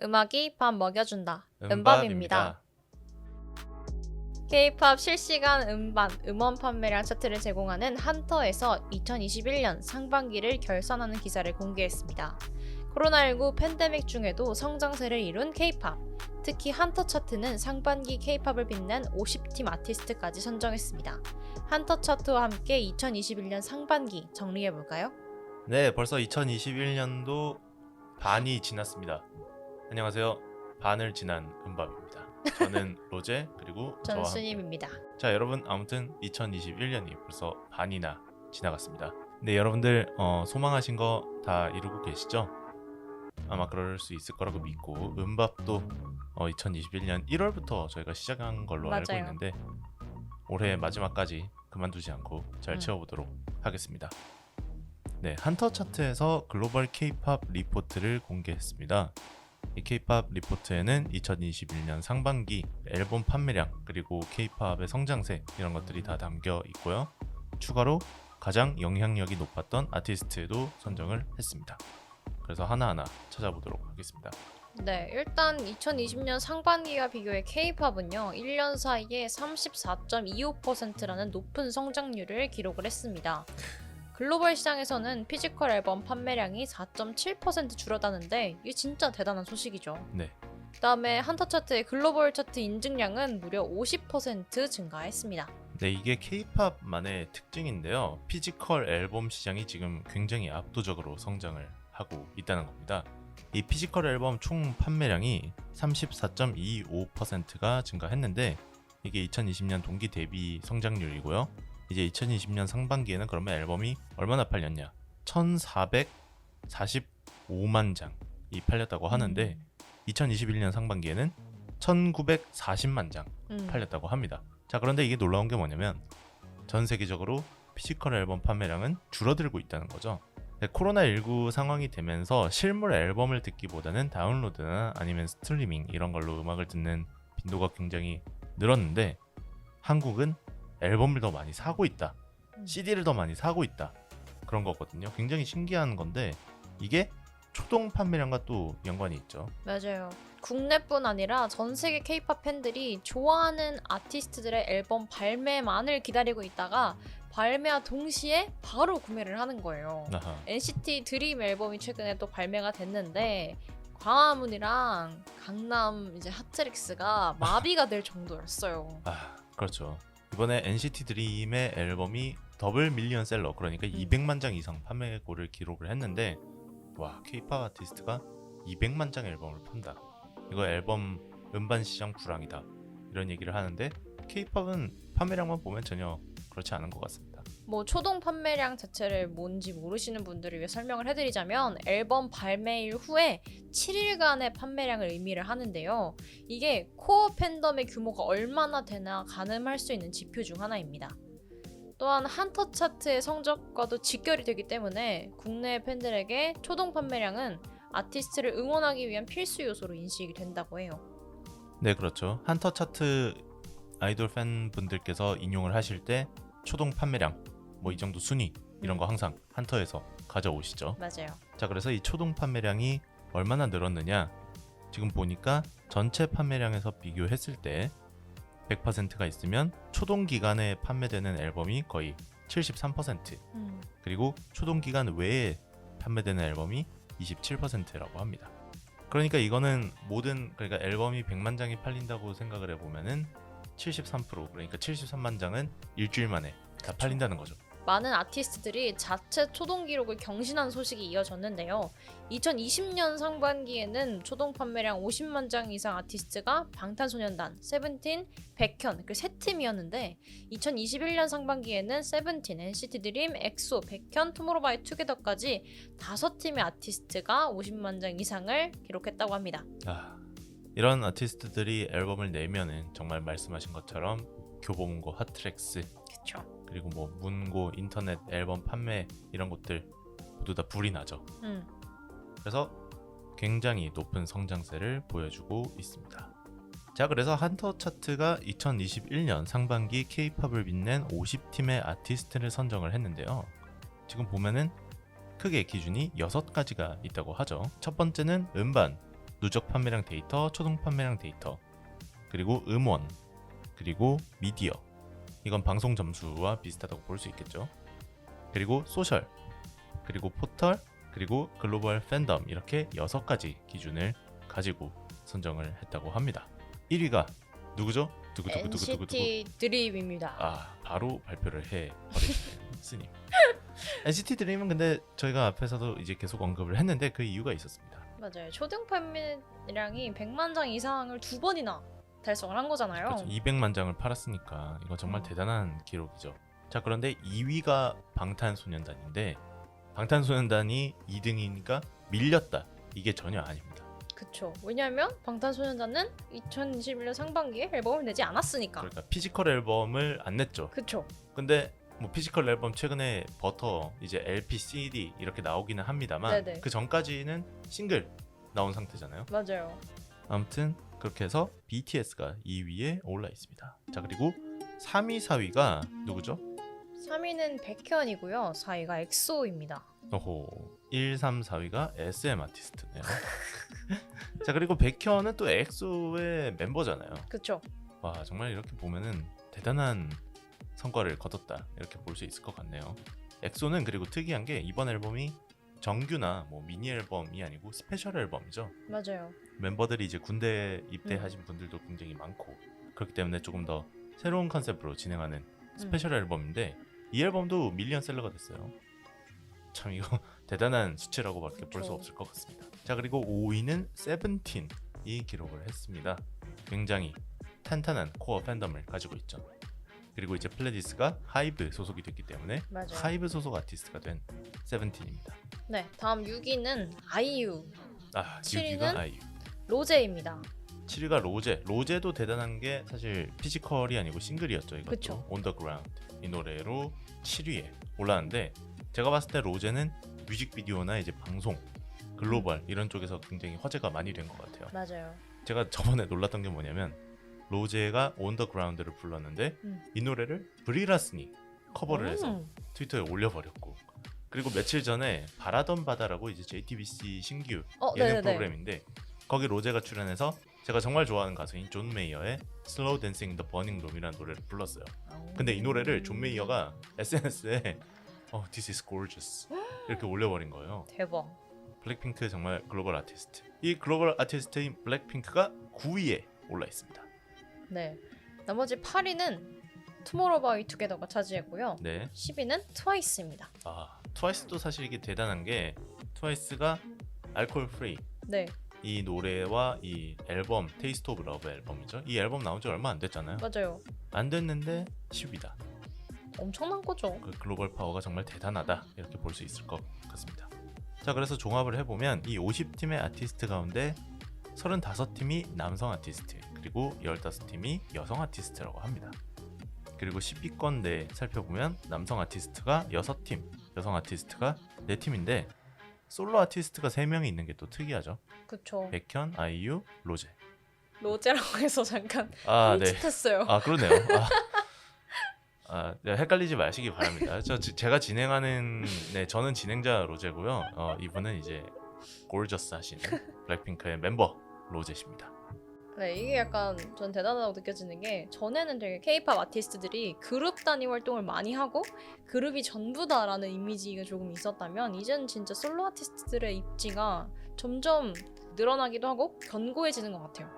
음악이 밥 먹여준다. 음밥입니다. K-팝 실시간 음원 판매량 차트를 제공하는 한터에서 2021년 상반기를 결산하는 기사를 공개했습니다. 코로나19 팬데믹 중에도 성장세를 이룬 K-팝, 특히 한터 차트는 상반기 K-팝을 빛낸 50팀 아티스트까지 선정했습니다. 한터 차트와 함께 2021년 상반기 정리해볼까요? 네, 벌써 2021년도 반이 지났습니다. 안녕하세요. 반을 지난 음밥입니다. 저는 로제 그리고 전 저와 수님입니다. 자, 여러분 아무튼 2021년이 벌써 반이나 지나갔습니다. 네, 여러분들 소망하신 거 다 이루고 계시죠? 아마 그럴 수 있을 거라고 믿고 음밥도 2021년 1월부터 저희가 시작한 걸로 알고 맞아요. 있는데 올해 마지막까지 그만두지 않고 잘 채워보도록 하겠습니다. 네, 한터 차트에서 글로벌 K-팝 리포트를 공개했습니다. 이 K-팝 리포트에는 2021년 상반기 앨범 판매량 그리고 K-팝의 성장세 이런 것들이 다 담겨 있고요. 추가로 가장 영향력이 높았던 아티스트도 선정을 했습니다. 그래서 하나하나 찾아보도록 하겠습니다. 네, 일단 2020년 상반기와 비교해 K-팝은요, 1년 사이에 34.25%라는 높은 성장률을 기록을 했습니다. 글로벌 시장에서는 피지컬 앨범 판매량이 4.7% 줄어드는데 이게 진짜 대단한 소식이죠. 네, 그다음에 한터 차트의 글로벌 차트 인증량은 무려 50% 증가했습니다. 네, 이게 K-팝만의 특징인데요. 피지컬 앨범 시장이 지금 굉장히 압도적으로 성장을 하고 있다는 겁니다. 이 피지컬 앨범 총 판매량이 34.25%가 증가했는데 이게 2020년 동기 대비 성장률이고요. 이제 2020년 상반기에는 그러면 앨범이 얼마나 팔렸냐? 1,445만 장이 팔렸다고 하는데 2021년 상반기에는 1,940만 장 팔렸다고 합니다. 자, 그런데 이게 놀라운 게 뭐냐면 전 세계적으로 피지컬 앨범 판매량은 줄어들고 있다는 거죠. 코로나19 상황이 되면서 실물 앨범을 듣기보다는 다운로드나 아니면 스트리밍 이런 걸로 음악을 듣는 빈도가 굉장히 늘었는데 한국은 앨범을 더 많이 사고 있다, CD를 더 많이 사고 있다, 그런 거거든요. 굉장히 신기한 건데 이게 초동 판매량과 또 연관이 있죠. 맞아요. 국내뿐 아니라 전 세계 K-팝 팬들이 좋아하는 아티스트들의 앨범 발매만을 기다리고 있다가 발매와 동시에 바로 구매를 하는 거예요. 아하. NCT 드림 앨범이 최근에 또 발매가 됐는데 광화문이랑 강남 이제 핫트릭스가 마비가 될 정도였어요. 그렇죠. 이번에 NCT 드림의 앨범이 더블 밀리언셀러, 그러니까 200만 장 이상 판매고를 기록을 했는데 와, K-팝 아티스트가 200만 장 앨범을 판다. 이거 앨범 음반 시장 불황이다. 이런 얘기를 하는데 K-팝은 판매량만 보면 전혀 그렇지 않은 것 같습니다. 뭐 초동 판매량 자체를 뭔지 모르시는 분들을 위해 설명을 해드리자면 앨범 발매일 후에 7일간의 판매량을 의미를 하는데요. 이게 코어 팬덤의 규모가 얼마나 되나 가늠할 수 있는 지표 중 하나입니다. 또한 한터 차트의 성적과도 직결이 되기 때문에 국내 팬들에게 초동 판매량은 아티스트를 응원하기 위한 필수 요소로 인식이 된다고 해요. 네, 그렇죠. 한터 차트 아이돌 팬분들께서 인용을 하실 때 초동 판매량 뭐 이 정도 순위 이런 거 항상 한터에서 가져오시죠. 맞아요. 자, 그래서 이 초동 판매량이 얼마나 늘었느냐, 지금 보니까 전체 판매량에서 비교했을 때 100%가 있으면 초동 기간에 판매되는 앨범이 거의 73%, 그리고 초동 기간 외에 판매되는 앨범이 27%라고 합니다. 그러니까 이거는 그러니까 앨범이 100만 장이 팔린다고 생각을 해보면은 73%, 그러니까 73만 장은 일주일 만에 다 팔린다는 거죠. 많은 아티스트들이 자체 초동 기록을 경신한 소식이 이어졌는데요. 2020년 상반기에는 초동 판매량 50만 장 이상 아티스트가 방탄소년단, 세븐틴, 백현 그 세 팀이었는데 2021년 상반기에는 세븐틴, NCT 드림, 엑소, 백현, 투모로우바이투게더까지 5팀의 아티스트가 50만 장 이상을 기록했다고 합니다. 이런 아티스트들이 앨범을 내면은 정말 말씀하신 것처럼 교보문고, 핫트랙스, 그쵸. 그리고 뭐 문고, 인터넷 앨범 판매 이런 것들 모두 다 불이 나죠. 그래서 굉장히 높은 성장세를 보여주고 있습니다. 자, 그래서 한터 차트가 2021년 상반기 K-팝을 빛낸 50팀의 아티스트를 선정을 했는데요. 지금 보면은 크게 기준이 6가지가 있다고 하죠. 첫 번째는 음반, 누적 판매량 데이터, 초동 판매량 데이터, 그리고 음원, 그리고 미디어. 이건 방송 점수와 비슷하다고 볼 수 있겠죠. 그리고 소셜, 그리고 포털, 그리고 글로벌 팬덤, 이렇게 6가지 기준을 가지고 선정을 했다고 합니다. 1위가 누구죠? 두구두구두구두구두구. NCT 드림입니다. 아, 바로 발표를 해 버리시는 스님. NCT 드림은 근데 저희가 앞에서도 이제 계속 언급을 했는데 그 이유가 있었습니다. 맞아요. 초등 판매량이 100만 장 이상을 2번이나 달성을 한 거잖아요. 그렇죠. 200만 장을 팔았으니까 이거 정말 음. 대단한 기록이죠. 자, 그런데 2위가 방탄소년단인데 방탄소년단이 2등이니까 밀렸다. 이게 전혀 아닙니다. 그쵸. 왜냐하면 방탄소년단은 2021년 상반기에 앨범을 내지 않았으니까. 그러니까 피지컬 앨범을 안 냈죠. 그쵸. 근데 뭐 피지컬 앨범 최근에 버터, 이제 LP, CD 이렇게 나오기는 합니다만 네네. 그 전까지는 싱글 나온 상태잖아요. 맞아요. 아무튼 그렇게 해서 BTS가 2위에 올라 있습니다. 자, 그리고 3위, 4위가 누구죠? 3위는 백현이고요. 4위가 엑소입니다. 오호, 1, 3, 4위가 SM 아티스트네요. 자, 그리고 백현은 또 엑소의 멤버잖아요. 그쵸. 와, 정말 이렇게 보면은 대단한 성과를 거뒀다 이렇게 볼 수 있을 것 같네요. 엑소는 그리고 특이한 게 이번 앨범이 정규나 뭐 미니 앨범이 아니고 스페셜 앨범이죠. 맞아요. 멤버들이 이제 군대 입대하신 분들도 굉장히 많고 그렇기 때문에 조금 더 새로운 컨셉으로 진행하는 스페셜 앨범인데 이 앨범도 밀리언셀러가 됐어요. 참 이거 대단한 수치라고밖에 볼 수 그쵸. 없을 것 같습니다. 자, 그리고 5위는 세븐틴이 기록을 했습니다. 굉장히 탄탄한 코어 팬덤을 가지고 있죠. 그리고 이제 플레디스가 하이브 소속이 됐기 때문에 맞아요. 하이브 소속 아티스트가 된 세븐틴입니다. 네, 다음 6위는 아이유, 아, 7위는 6위가 아이유, 로제입니다. 7위가 로제. 로제도 대단한 게 사실 피지컬이 아니고 싱글이었죠. 이것도 그쵸. On the Ground 이 노래로 7위에 올라왔는데 제가 봤을 때 로제는 뮤직비디오나 이제 방송, 글로벌 이런 쪽에서 굉장히 화제가 많이 된 것 같아요. 맞아요. 제가 저번에 놀랐던 게 뭐냐면 로제가 On the Ground를 불렀는데 이 노래를 브리라슨이 커버를 해서 트위터에 올려버렸고, 그리고 며칠 전에 바라던 바다라고 이제 JTBC 신규 예능 네네네. 프로그램인데 거기 로제가 출연해서 제가 정말 좋아하는 가수인 존 메이어의 Slow Dancing in the Burning Room이라는 노래를 불렀어요. 근데 이 노래를 존 메이어가 SNS에 This is gorgeous 이렇게 올려버린 거예요. 대박. 블랙핑크 정말 글로벌 아티스트. 이 글로벌 아티스트인 블랙핑크가 9위에 올라 있습니다. 네. 나머지 8위는 투모로우바이투게더가 차지했고요. 네. 10위는 트와이스입니다. 아, 트와이스도 사실 이게 대단한 게 트와이스가 알코올 프리 네, 이 노래와 이 앨범 테이스트 오브 러브 앨범이죠. 이 앨범 나온 지 얼마 안 됐잖아요. 맞아요. 안 됐는데 10위다. 엄청난 거죠. 그 글로벌 파워가 정말 대단하다 이렇게 볼 수 있을 것 같습니다. 자, 그래서 종합을 해보면 이 50팀의 아티스트 가운데 35팀이 남성 아티스트, 그리고 15팀이 여성 아티스트라고 합니다. 그리고 10위권 내에 살펴보면 남성 아티스트가 6팀, 여성 아티스트가 4팀인데 솔로 아티스트가 3명이 있는 게 또 특이하죠. 그쵸. 백현, 아이유, 로제. 로제라고 해서 잠깐 아, 네. 흠칫했어요. 아, 그러네요. 네, 헷갈리지 마시기 바랍니다. 제가 진행하는, 네, 저는 진행자 로제고요. 이분은 이제 골저스 하시는 블랙핑크의 멤버 로제십니다. 네, 이게 약간 전 대단하다고 느껴지는 게 전에는 되게 K-팝 아티스트들이 그룹 단위 활동을 많이 하고 그룹이 전부다라는 이미지가 조금 있었다면 이제는 진짜 솔로 아티스트들의 입지가 점점 늘어나기도 하고 견고해지는 것 같아요.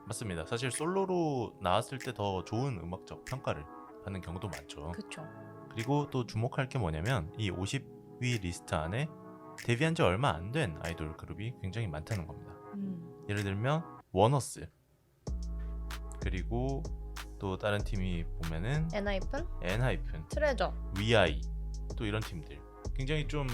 맞습니다. 사실 솔로로 나왔을 때 더 좋은 음악적 평가를 받는 경우도 많죠. 그쵸. 그리고 또 주목할 게 뭐냐면 이 50위 리스트 안에 데뷔한 지 얼마 안 된 아이돌 그룹이 굉장히 많다는 겁니다. 예를 들면 원어스, 그리고 또 다른 팀이 보면은 엔하이픈, 엔하이픈, 트레저. 위아이, 또 이런 팀들 굉장히 좀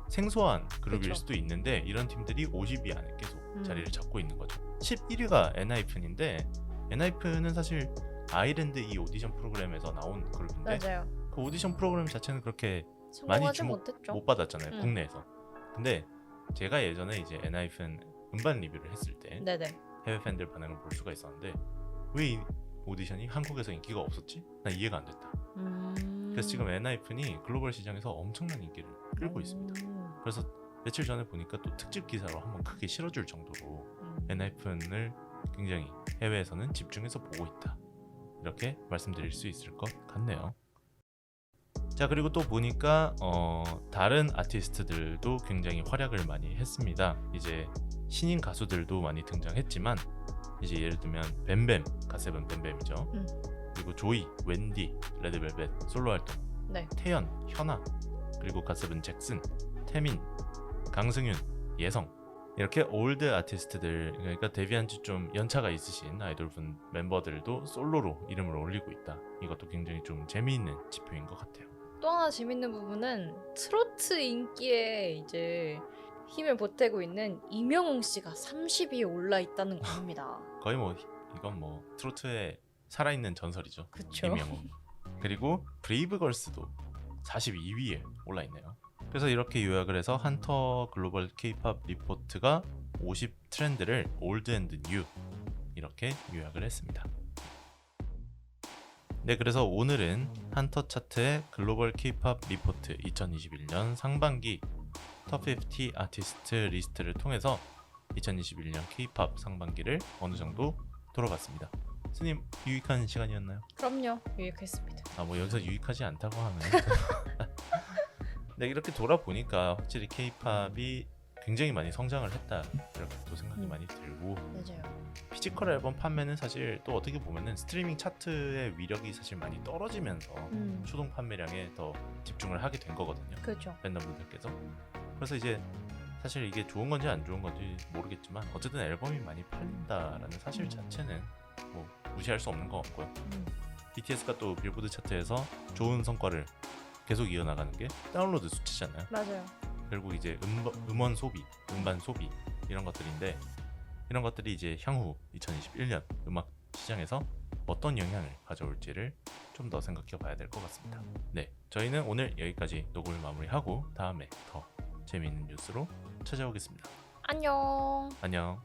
생소한 그룹일 그쵸. 수도 있는데 이런 팀들이 50위 안에 계속 자리를 잡고 있는 거죠. 11위가 엔하이픈인데 엔하이픈은 사실 아일랜드 이 오디션 프로그램에서 나온 그룹인데 맞아요. 그 오디션 프로그램 자체는 그렇게 많이 성공하지 주목 못했죠. 못 받았잖아요. 음. 국내에서. 근데 제가 예전에 이제 엔하이픈 음반 리뷰를 했을 때 네네. 해외 팬들 반응을 볼 수가 있었는데 왜 이 오디션이 한국에서 인기가 없었지? 난 이해가 안 됐다. 그래서 지금 엔하이픈이 글로벌 시장에서 엄청난 인기를 끌고 있습니다. 그래서 며칠 전에 보니까 또 특집 기사로 한번 크게 실어줄 정도로 엔하이픈을 굉장히 해외에서는 집중해서 보고 있다. 이렇게 말씀드릴 수 있을 것 같네요. 자, 그리고 또 보니까 다른 아티스트들도 굉장히 활약을 많이 했습니다. 이제 신인 가수들도 많이 등장했지만 이제 예를 들면 뱀뱀, 갓세븐 뱀뱀이죠. 그리고 조이, 웬디, 레드벨벳 솔로 활동, 네. 태연, 현아, 그리고 갓세븐 잭슨, 태민, 강승윤, 예성, 이렇게 올드 아티스트들, 그러니까 데뷔한 지 좀 연차가 있으신 아이돌분 멤버들도 솔로로 이름을 올리고 있다. 이것도 굉장히 좀 재미있는 지표인 것 같아요. 또 하나 재밌는 부분은 트로트 인기에 이제 힘을 보태고 있는 이명웅 씨가 30위에 올라 있다는 겁니다. 거의 뭐 이건 뭐 트로트의 살아있는 전설이죠. 그쵸? 이명웅. 그리고 브레이브걸스도 42위에 올라 있네요. 그래서 이렇게 요약을 해서 한터 글로벌 K-팝 리포트가 50 트렌드를 올드 앤드 뉴 이렇게 요약을 했습니다. 네, 그래서 오늘은 한터 차트의 글로벌 K-팝 리포트 2021년 상반기 톱50 아티스트 리스트를 통해서 2021년 K-팝 상반기를 어느 정도 돌아봤습니다. 스님, 유익한 시간이었나요? 그럼요. 유익했습니다. 뭐 여기서 유익하지 않다고 하면 네, 이렇게 돌아보니까 확실히 K-팝이 굉장히 많이 성장을 했다 이렇게 또 생각이 많이 들고, 맞아요. 피지컬 앨범 판매는 사실 또 어떻게 보면은 스트리밍 차트의 위력이 사실 많이 떨어지면서 추동 판매량에 더 집중을 하게 된 거거든요. 그렇죠. 팬덤분들께서. 그래서 이제 사실 이게 좋은 건지 안 좋은 건지 모르겠지만 어쨌든 앨범이 많이 팔린다라는 사실 자체는 뭐 무시할 수 없는 것 같고요. BTS가 또 빌보드 차트에서 좋은 성과를 계속 이어나가는 게 다운로드 수치잖아요. 맞아요. 결국 이제 음원 소비, 음반 소비 이런 것들인데, 이런 것들이 이제 향후 2021년 음악 시장에서 어떤 영향을 가져올지를 좀 더 생각해 봐야 될 것 같습니다. 네, 저희는 오늘 여기까지 녹음을 마무리하고 다음에 더 재미있는 뉴스로 찾아오겠습니다. 안녕. 안녕.